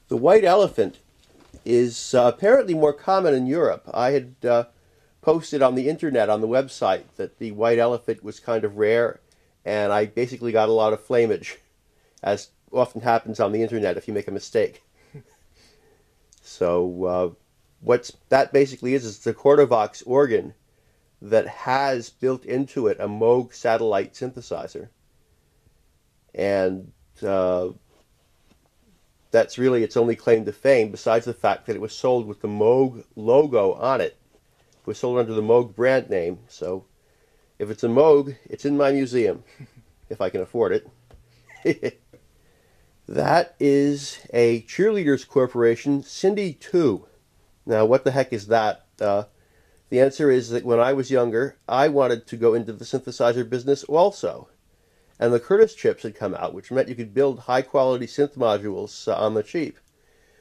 The white elephant is apparently more common in Europe. I had posted on the internet on the website that the white elephant was kind of rare, and I basically got a lot of flamage, as often happens on the internet if you make a mistake. So what that basically is the Quartervox organ that has built into it a Moog satellite synthesizer. And that's really its only claim to fame, besides the fact that it was sold with the Moog logo on it. It was sold under the Moog brand name, so if it's a Moog, it's in my museum, if I can afford it. That is a Cheerleaders Corporation Cindy 2. Now, what the heck is that? The answer is that when I was younger, I wanted to go into the synthesizer business also. And the Curtis chips had come out, which meant you could build high-quality synth modules on the cheap.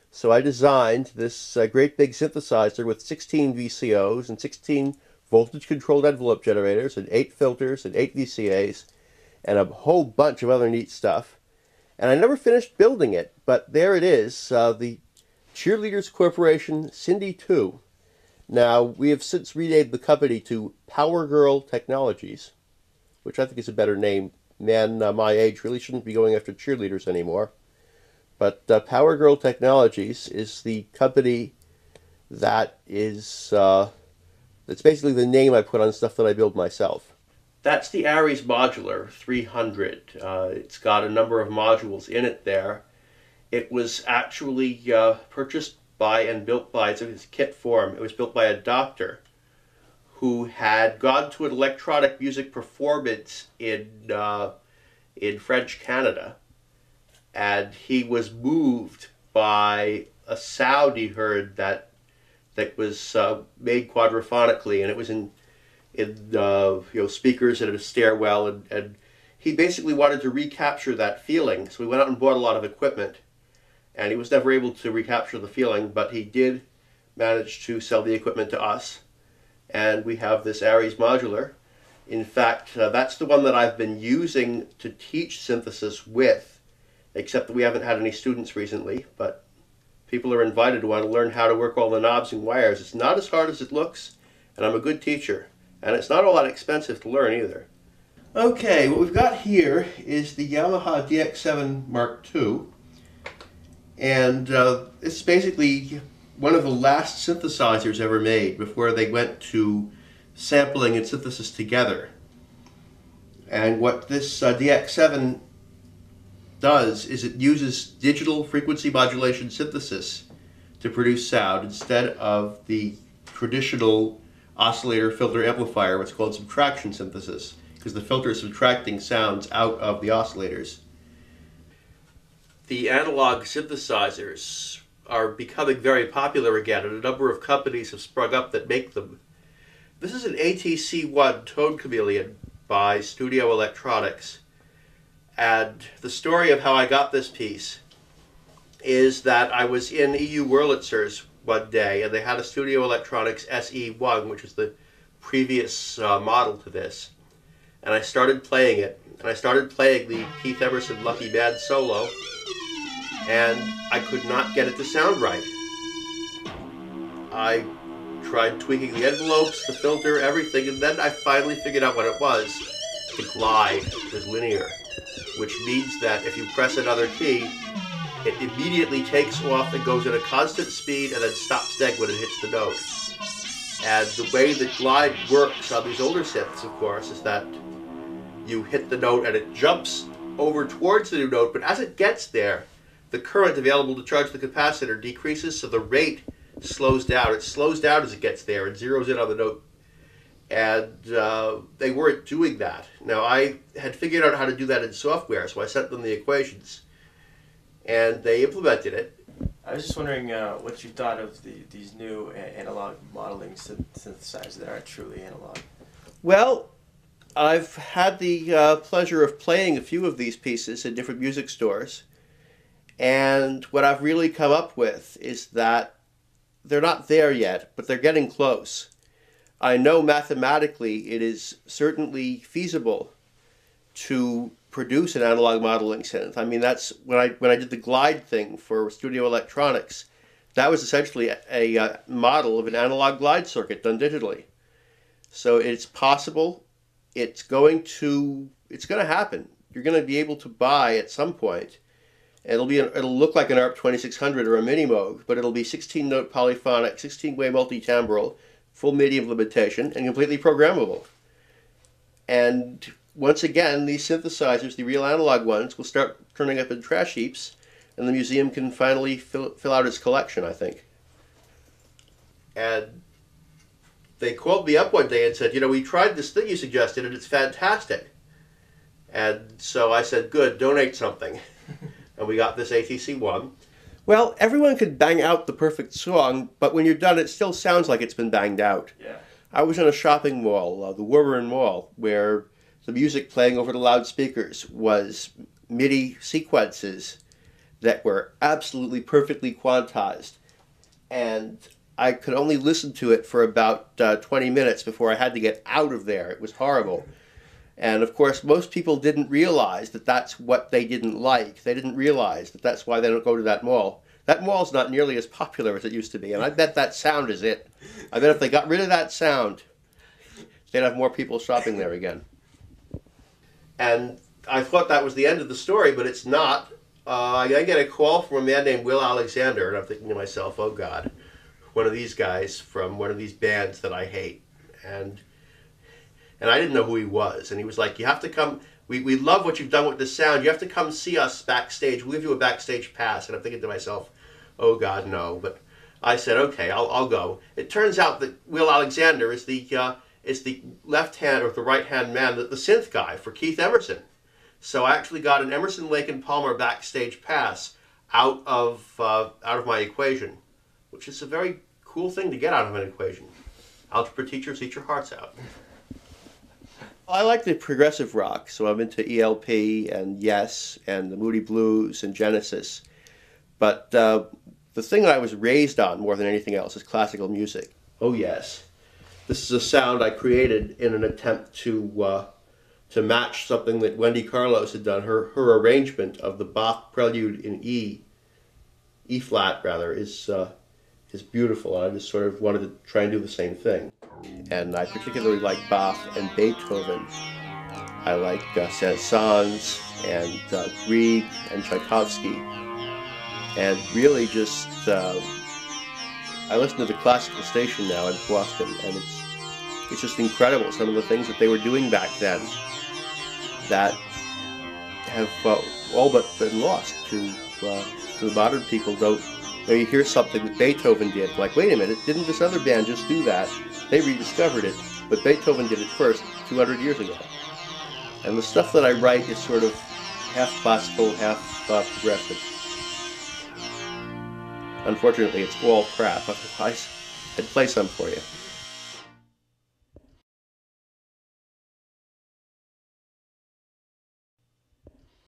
So I designed this great big synthesizer with 16 VCOs and 16 voltage-controlled envelope generators and 8 filters and 8 VCAs and a whole bunch of other neat stuff. And I never finished building it, but there it is, the Cheerleaders Corporation Cindy 2. Now, we have since renamed the company to Power Girl Technologies, which I think is a better name. Men my age really shouldn't be going after cheerleaders anymore. But Power Girl Technologies is the company that is, it's basically the name I put on stuff that I build myself. That's the Ares Modular 300. It's got a number of modules in it there. It was actually purchased by and built by, it's in its kit form, it was built by a doctor who had gone to an electronic music performance in French Canada, and he was moved by a sound he heard that was made quadraphonically, and it was in speakers and a stairwell, and he basically wanted to recapture that feeling. So he went out and bought a lot of equipment, and he was never able to recapture the feeling, but he did manage to sell the equipment to us. And we have this Ares Modular. In fact, that's the one that I've been using to teach synthesis with, except that we haven't had any students recently, but people are invited to want to learn how to work all the knobs and wires. It's not as hard as it looks, and I'm a good teacher. And it's not all that expensive to learn either. Okay, what we've got here is the Yamaha DX7 Mark II. And it's basically one of the last synthesizers ever made before they went to sampling and synthesis together. And what this DX7 does is it uses digital frequency modulation synthesis to produce sound instead of the traditional oscillator filter amplifier, what's called subtraction synthesis, because the filter is subtracting sounds out of the oscillators. The analog synthesizers are becoming very popular again, and a number of companies have sprung up that make them. This is an ATC1 Tone Chameleon by Studio Electronics, and the story of how I got this piece is that I was in EU Wurlitzer's one day, and they had a Studio Electronics SE1, which was the previous model to this, and I started playing it, and I started playing the Keith Emerson Lucky Man solo, and I could not get it to sound right. I tried tweaking the envelopes, the filter, everything, and then I finally figured out what it was. The glide was linear, which means that if you press another key, it immediately takes off and goes at a constant speed and then stops dead when it hits the note. And the way the glide works on these older synths, of course, is that you hit the note and it jumps over towards the new note, but as it gets there, the current available to charge the capacitor decreases, so the rate slows down. It slows down as it gets there and zeroes in on the note. And they weren't doing that. Now, I had figured out how to do that in software, so I sent them the equations, and they implemented it. I was just wondering what you thought of these new analog modeling synthesizers that are truly analog. Well, I've had the pleasure of playing a few of these pieces in different music stores, and what I've really come up with is that they're not there yet, but they're getting close. I know mathematically it is certainly feasible to produce an analog modeling synth. I mean, that's when I did the glide thing for Studio Electronics. That was essentially a model of an analog glide circuit done digitally. So it's possible. It's going to happen. You're going to be able to buy at some point. It'll look like an ARP 2600 or a Mini Moog, but it'll be 16-note polyphonic, 16-way multi-timbral, full MIDI implementation, and completely programmable. And once again, these synthesizers, the real analog ones, will start turning up in trash heaps, and the museum can finally fill out its collection, I think. And they called me up one day and said, we tried this thing you suggested, and it's fantastic. And so I said, good, donate something. And we got this ATC-1. Well, everyone could bang out the perfect song, but when you're done, it still sounds like it's been banged out. Yeah. I was in a shopping mall, the Warburton Mall, where the music playing over the loudspeakers was MIDI sequences that were absolutely perfectly quantized. And I could only listen to it for about 20 minutes before I had to get out of there. It was horrible. And of course, most people didn't realize that that's what they didn't like. They didn't realize that that's why they don't go to that mall. That mall's not nearly as popular as it used to be, and I bet that sound is it. I bet if they got rid of that sound, they'd have more people shopping there again. And I thought that was the end of the story, but it's not. I get a call from a man named Will Alexander, and I'm thinking to myself, oh God, one of these guys from one of these bands that I hate. And I didn't know who he was. And he was like, you have to come, we love what you've done with this sound. You have to come see us backstage. We'll give you a backstage pass. And I'm thinking to myself, oh God, no. But I said, okay, I'll go. It turns out that Will Alexander is the left hand or the right hand man, the synth guy for Keith Emerson. So I actually got an Emerson, Lake and Palmer backstage pass out of my equation, which is a very cool thing to get out of an equation. Algebra teachers, eat your hearts out. I like the progressive rock, so I'm into ELP and Yes and the Moody Blues and Genesis. But the thing that I was raised on more than anything else is classical music. Oh yes. This is a sound I created in an attempt to match something that Wendy Carlos had done. Her arrangement of the Bach Prelude in E flat rather, is beautiful. I just sort of wanted to try and do the same thing. And I particularly like Bach and Beethoven. I like Saint-Saëns and Grieg and Tchaikovsky. And really just, I listen to the classical station now in Boston, and it's just incredible, some of the things that they were doing back then that have all but been lost to the modern people. When you hear something that Beethoven did, like, wait a minute, didn't this other band just do that? They rediscovered it, but Beethoven did it first 200 years ago. And the stuff that I write is sort of half classical, half progressive. Unfortunately, it's all crap. Otherwise, I'd play some for you.